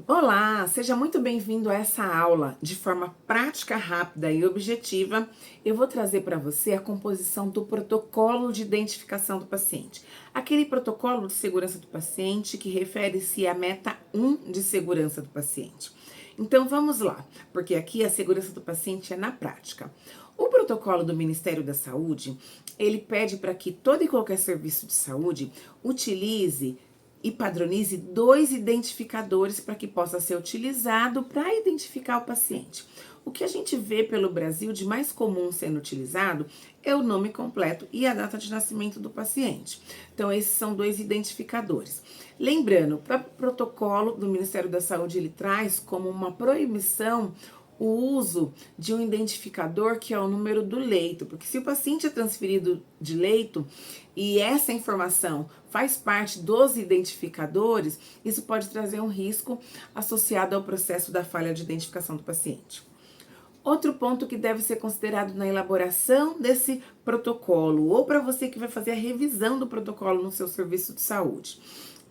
Olá, seja muito bem-vindo a essa aula. De forma prática, rápida e objetiva, eu vou trazer para você a composição do protocolo de identificação do paciente. Aquele protocolo de segurança do paciente que refere-se à meta 1 de segurança do paciente. Então vamos lá, porque aqui a segurança do paciente é na prática. O protocolo do Ministério da Saúde, ele pede para que todo e qualquer serviço de saúde utilize e padronize 2 identificadores para que possa ser utilizado para identificar o paciente. O que a gente vê pelo Brasil de mais comum sendo utilizado é o nome completo e a data de nascimento do paciente. Então, esses são 2 identificadores. Lembrando, o próprio protocolo do Ministério da Saúde, ele traz como uma proibição o uso de um identificador que é o número do leito, porque se o paciente é transferido de leito e essa informação faz parte dos identificadores, isso pode trazer um risco associado ao processo da falha de identificação do paciente. Outro ponto que deve ser considerado na elaboração desse protocolo, ou para você que vai fazer a revisão do protocolo no seu serviço de saúde,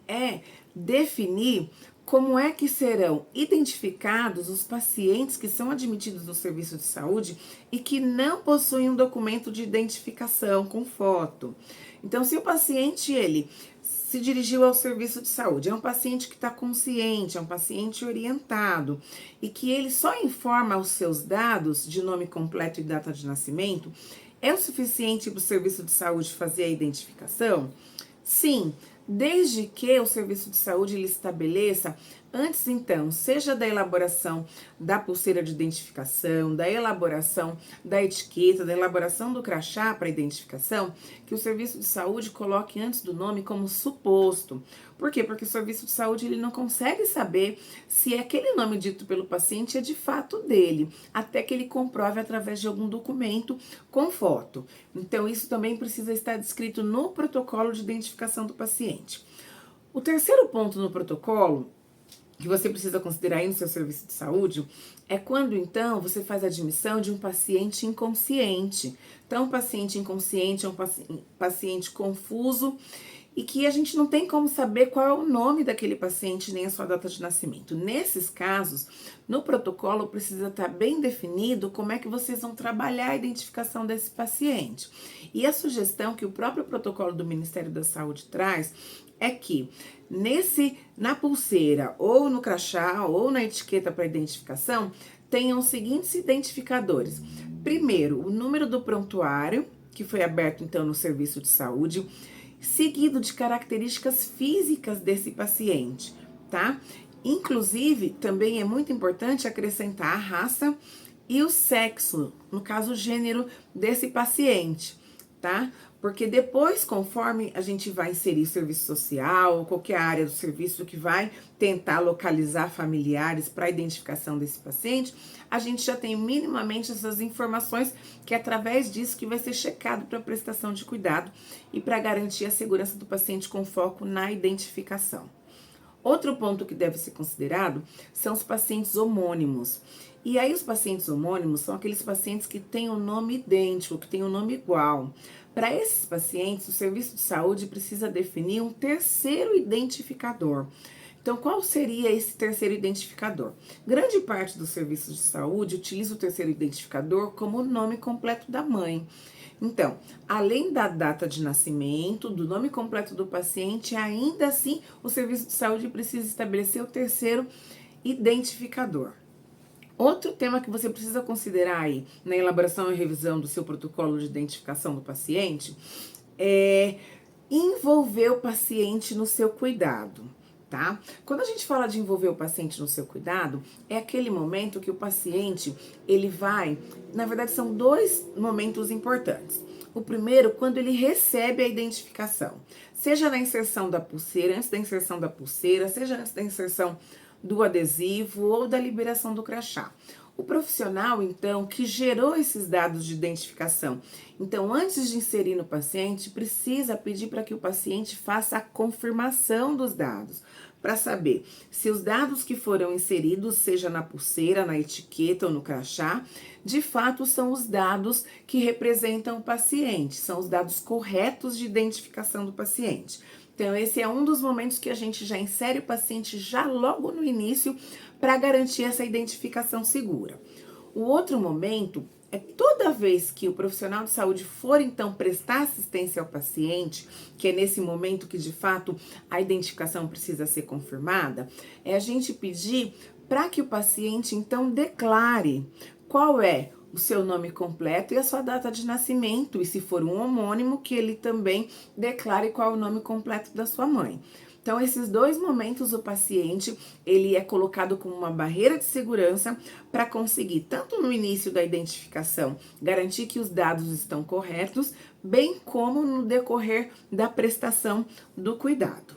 é definir como é que serão identificados os pacientes que são admitidos no serviço de saúde e que não possuem um documento de identificação com foto. Então, se o paciente, ele se dirigiu ao serviço de saúde, é um paciente que está consciente, é um paciente orientado e que ele só informa os seus dados de nome completo e data de nascimento, é o suficiente para o serviço de saúde fazer a identificação? Sim, desde que o serviço de saúde ele estabeleça, antes então, seja da elaboração da pulseira de identificação, da elaboração da etiqueta, da elaboração do crachá para identificação, que o serviço de saúde coloque antes do nome como suposto. Por quê? Porque o serviço de saúde ele não consegue saber se aquele nome dito pelo paciente é de fato dele, até que ele comprove através de algum documento com foto. Então, isso também precisa estar descrito no protocolo de identificação do paciente. O terceiro ponto no protocolo que você precisa considerar aí no seu serviço de saúde é quando, então, você faz a admissão de um paciente inconsciente. Então, um paciente inconsciente é um paciente confuso e que a gente não tem como saber qual é o nome daquele paciente nem a sua data de nascimento. Nesses casos, no protocolo precisa estar bem definido como é que vocês vão trabalhar a identificação desse paciente. E a sugestão que o próprio protocolo do Ministério da Saúde traz é que na pulseira, ou no crachá, ou na etiqueta para identificação, tenham os seguintes identificadores. Primeiro, o número do prontuário, que foi aberto então no serviço de saúde, seguido de características físicas desse paciente, tá? Inclusive, também é muito importante acrescentar a raça e o sexo, no caso, o gênero desse paciente, tá? Porque depois, conforme a gente vai inserir serviço social ou qualquer área do serviço que vai tentar localizar familiares para a identificação desse paciente, a gente já tem minimamente essas informações que é através disso que vai ser checado para prestação de cuidado e para garantir a segurança do paciente com foco na identificação. Outro ponto que deve ser considerado são os pacientes homônimos. E aí os pacientes homônimos são aqueles pacientes que têm um nome idêntico, que têm um nome igual. Para esses pacientes, o serviço de saúde precisa definir um terceiro identificador. Então, qual seria esse terceiro identificador? Grande parte dos serviços de saúde utiliza o terceiro identificador como o nome completo da mãe. Então, além da data de nascimento, do nome completo do paciente, ainda assim o serviço de saúde precisa estabelecer o terceiro identificador. Outro tema que você precisa considerar aí na elaboração e revisão do seu protocolo de identificação do paciente é envolver o paciente no seu cuidado, tá? Quando a gente fala de envolver o paciente no seu cuidado, é aquele momento que o paciente, ele vai, na verdade são 2 momentos importantes. O primeiro, quando ele recebe a identificação, seja na inserção da pulseira, antes da inserção da pulseira, seja antes da inserção do adesivo ou da liberação do crachá. O profissional, então, que gerou esses dados de identificação, então, antes de inserir no paciente, precisa pedir para que o paciente faça a confirmação dos dados, para saber se os dados que foram inseridos, seja na pulseira, na etiqueta ou no crachá, de fato são os dados que representam o paciente, são os dados corretos de identificação do paciente. Então, esse é um dos momentos que a gente já insere o paciente já logo no início para garantir essa identificação segura. O outro momento é toda vez que o profissional de saúde for então prestar assistência ao paciente, que é nesse momento que de fato a identificação precisa ser confirmada, é a gente pedir para que o paciente então declare qual é o seu nome completo e a sua data de nascimento, e se for um homônimo, que ele também declare qual é o nome completo da sua mãe. Então, esses dois momentos, o paciente, ele é colocado como uma barreira de segurança para conseguir, tanto no início da identificação, garantir que os dados estão corretos, bem como no decorrer da prestação do cuidado.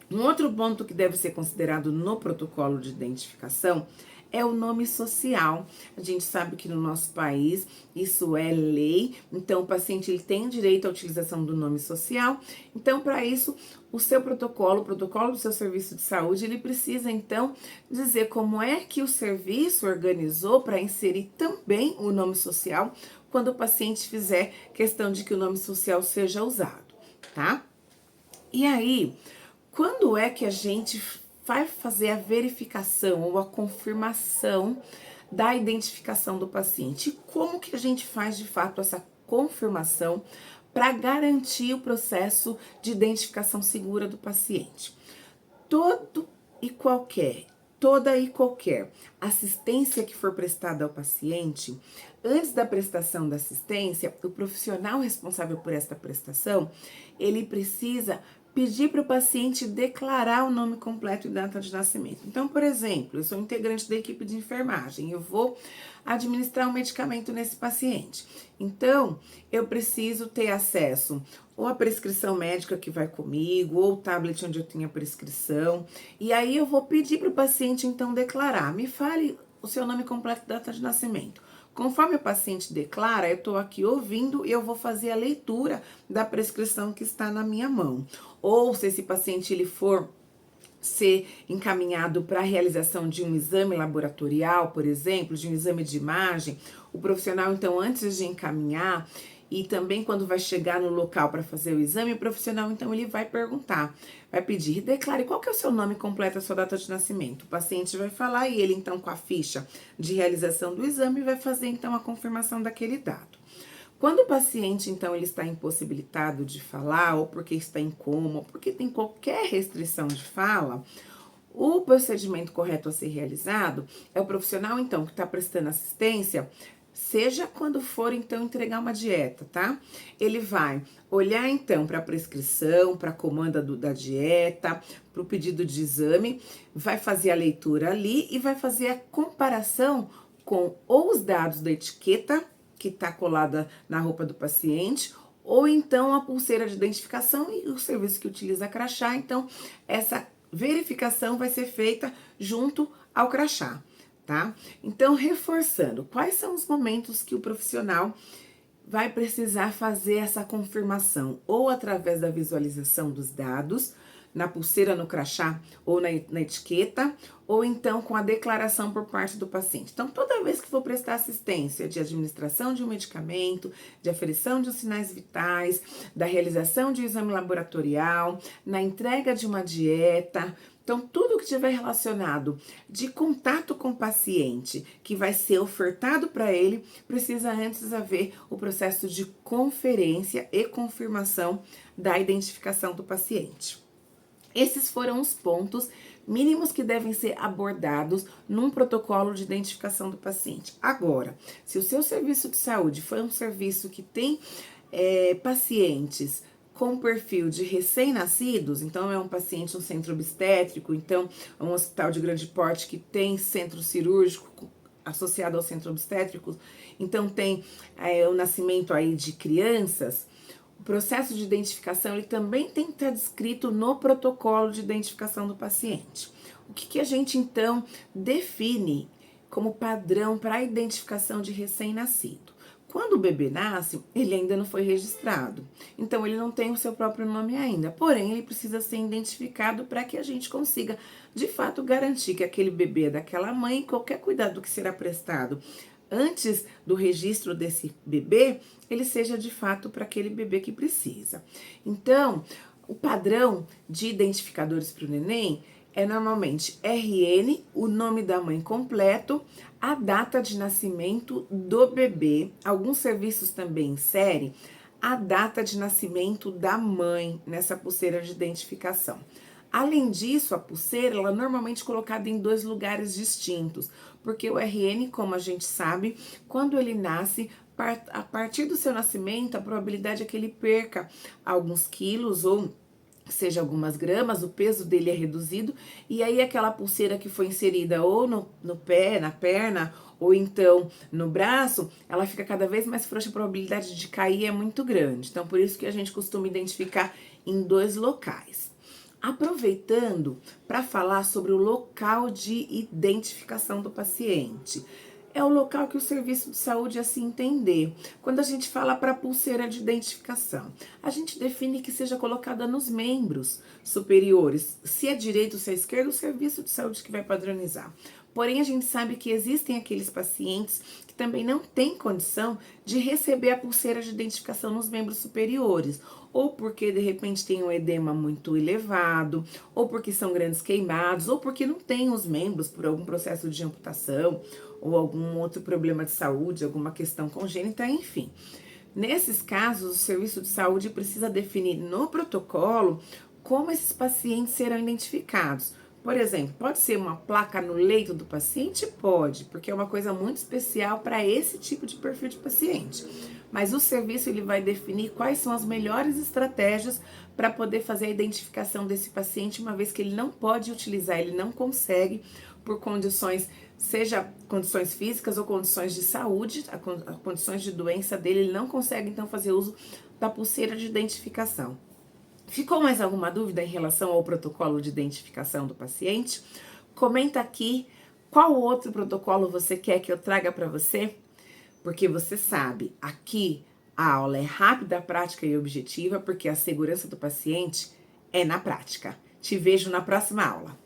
Um outro ponto que deve ser considerado no protocolo de identificação é o nome social. A gente sabe que no nosso país isso é lei, então o paciente ele tem direito à utilização do nome social. Então, para isso, o seu protocolo, o protocolo do seu serviço de saúde, ele precisa então dizer como é que o serviço organizou para inserir também o nome social quando o paciente fizer questão de que o nome social seja usado, tá? E aí, quando é que a gente vai fazer a verificação ou a confirmação da identificação do paciente? E como que a gente faz de fato essa confirmação para garantir o processo de identificação segura do paciente? Todo e qualquer, toda e qualquer assistência que for prestada ao paciente, antes da prestação da assistência, o profissional responsável por esta prestação, ele precisa pedir para o paciente declarar o nome completo e data de nascimento. Então, por exemplo, eu sou integrante da equipe de enfermagem, eu vou administrar um medicamento nesse paciente. Então, eu preciso ter acesso ou a prescrição médica que vai comigo, ou o tablet onde eu tenho a prescrição. E aí eu vou pedir para o paciente, então, declarar. Me fale o seu nome completo e data de nascimento. Conforme o paciente declara, eu estou aqui ouvindo e eu vou fazer a leitura da prescrição que está na minha mão. Ou se esse paciente ele for ser encaminhado para a realização de um exame laboratorial, por exemplo, de um exame de imagem, o profissional, então, antes de encaminhar, e também quando vai chegar no local para fazer o exame, o profissional, então, ele vai perguntar, vai pedir, declare qual que é o seu nome completo, a sua data de nascimento. O paciente vai falar e ele, então, com a ficha de realização do exame, vai fazer, então, a confirmação daquele dado. Quando o paciente, então, ele está impossibilitado de falar, ou porque está em coma, ou porque tem qualquer restrição de fala, o procedimento correto a ser realizado é o profissional, então, que está prestando assistência, seja quando for, então, entregar uma dieta, tá? Ele vai olhar, então, para a prescrição, para a comanda da dieta, para o pedido de exame, vai fazer a leitura ali e vai fazer a comparação com ou os dados da etiqueta, que está colada na roupa do paciente, ou então a pulseira de identificação e o serviço que utiliza crachá. Então, essa verificação vai ser feita junto ao crachá, tá? Então, reforçando, quais são os momentos que o profissional vai precisar fazer essa confirmação? Ou através da visualização dos dados, na pulseira, no crachá ou na etiqueta, ou então com a declaração por parte do paciente. Então, toda vez que for prestar assistência de administração de um medicamento, de aferição de sinais vitais, da realização de um exame laboratorial, na entrega de uma dieta, então, tudo que tiver relacionado de contato com o paciente, que vai ser ofertado para ele, precisa antes haver o processo de conferência e confirmação da identificação do paciente. Esses foram os pontos mínimos que devem ser abordados num protocolo de identificação do paciente. Agora, se o seu serviço de saúde foi um serviço que tem pacientes com perfil de recém-nascidos, então é um paciente no centro obstétrico, então é um hospital de grande porte que tem centro cirúrgico associado ao centro obstétrico, então tem o nascimento aí de crianças. O processo de identificação ele também tem que estar descrito no protocolo de identificação do paciente. O que a gente então define como padrão para a identificação de recém-nascido? Quando o bebê nasce, ele ainda não foi registrado, então ele não tem o seu próprio nome ainda, porém ele precisa ser identificado para que a gente consiga, de fato, garantir que aquele bebê é daquela mãe e qualquer cuidado que será prestado antes do registro desse bebê, ele seja de fato para aquele bebê que precisa. Então, O padrão de identificadores para o neném é normalmente RN, o nome da mãe completo, a data de nascimento do bebê, alguns serviços também inserem a data de nascimento da mãe nessa pulseira de identificação. Além disso, a pulseira ela é normalmente colocada em 2 lugares distintos, porque o RN, como a gente sabe, quando ele nasce, a partir do seu nascimento, a probabilidade é que ele perca alguns quilos ou seja algumas gramas, o peso dele é reduzido, e aí aquela pulseira que foi inserida ou no pé, na perna, ou então no braço, ela fica cada vez mais frouxa, a probabilidade de cair é muito grande. Então, por isso que a gente costuma identificar em 2 locais. Aproveitando para falar sobre o local de identificação do paciente. É o local que o serviço de saúde assim entender. Quando a gente fala para pulseira de identificação, a gente define que seja colocada nos membros superiores. Se é direito ou se é esquerdo, o serviço de saúde que vai padronizar. Porém, a gente sabe que existem aqueles pacientes que também não têm condição de receber a pulseira de identificação nos membros superiores, ou porque de repente tem um edema muito elevado, ou porque são grandes queimados, ou porque não tem os membros por algum processo de amputação, ou algum outro problema de saúde, alguma questão congênita, enfim. Nesses casos, o serviço de saúde precisa definir no protocolo como esses pacientes serão identificados. Por exemplo, pode ser uma placa no leito do paciente? Pode, porque é uma coisa muito especial para esse tipo de perfil de paciente. Mas o serviço ele vai definir quais são as melhores estratégias para poder fazer a identificação desse paciente, uma vez que ele não pode utilizar, ele não consegue por condições, seja condições físicas ou condições de saúde, condições de doença dele, ele não consegue então fazer uso da pulseira de identificação. Ficou mais alguma dúvida em relação ao protocolo de identificação do paciente? Comenta aqui qual outro protocolo você quer que eu traga para você, porque você sabe, aqui a aula é rápida, prática e objetiva, porque a segurança do paciente é na prática. Te vejo na próxima aula.